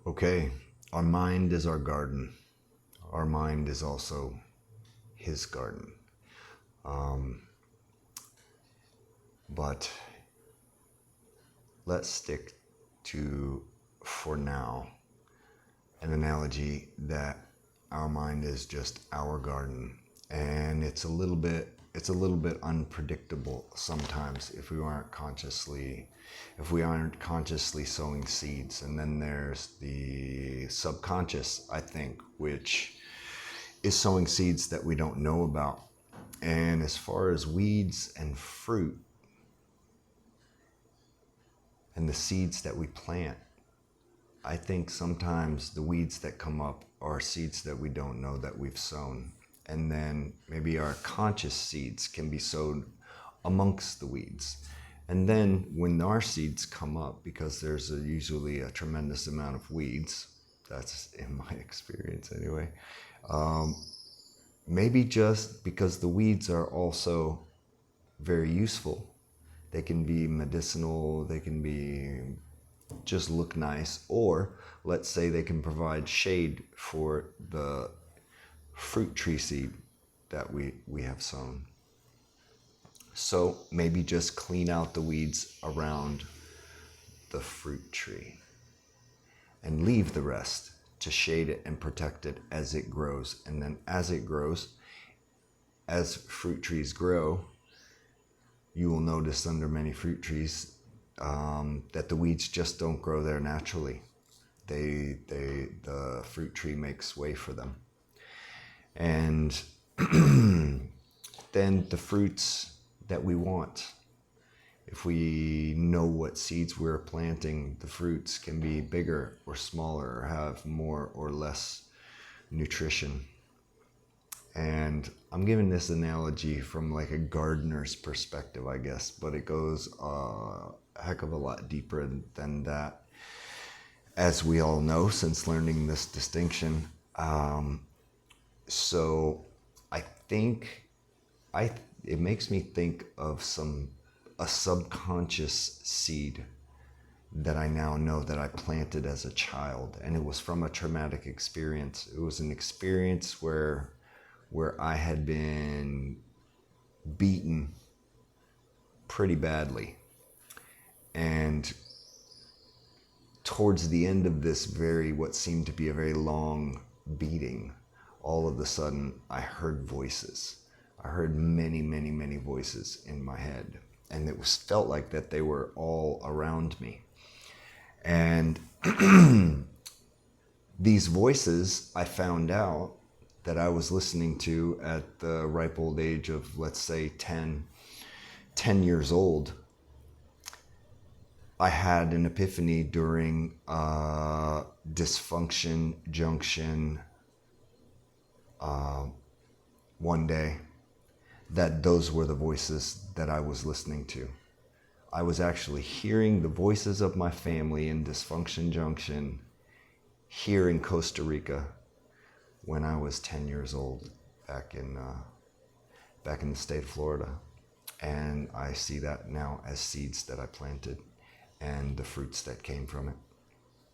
Okay, our mind is our garden. Our mind is also his garden. But let's stick to, for now, an analogy that our mind is just our garden, and it's a little bit unpredictable sometimes if we aren't consciously sowing seeds. And then there's the subconscious, I think, which is sowing seeds that we don't know about. And as far as weeds and fruit and the seeds that we plant, I think sometimes the weeds that come up are seeds that we don't know that we've sown. And then maybe our conscious seeds can be sowed amongst the weeds. And then when our seeds come up, because there's usually a tremendous amount of weeds, that's in my experience anyway, maybe just because the weeds are also very useful. They can be medicinal, they can be just look nice, or let's say they can provide shade for the fruit tree seed that we have sown. So maybe just clean out the weeds around the fruit tree and leave the rest to shade it and protect it as it grows. And then as it grows, as fruit trees grow, you will notice under many fruit trees that the weeds just don't grow there naturally. The fruit tree makes way for them. And then the fruits that we want, if we know what seeds we're planting, the fruits can be bigger or smaller, or have more or less nutrition. And I'm giving this analogy from like a gardener's perspective, I guess, but it goes a heck of a lot deeper than that, as we all know since learning this distinction. So I think it makes me think of a subconscious seed that I now know that I planted as a child, and it was from a traumatic experience. It was an experience where I had been beaten pretty badly. And towards the end of this what seemed to be a very long beating, all of a sudden I heard voices. I heard many, many, many voices in my head. And it felt like that they were all around me. And these voices, I found out that I was listening to at the ripe old age of, let's say, 10 years old. I had an epiphany during dysfunction junction one day that those were the voices that I was listening to. I was actually hearing the voices of my family in Dysfunction Junction here in Costa Rica when I was 10 years old, back in the state of Florida. And I see that now as seeds that I planted and the fruits that came from it.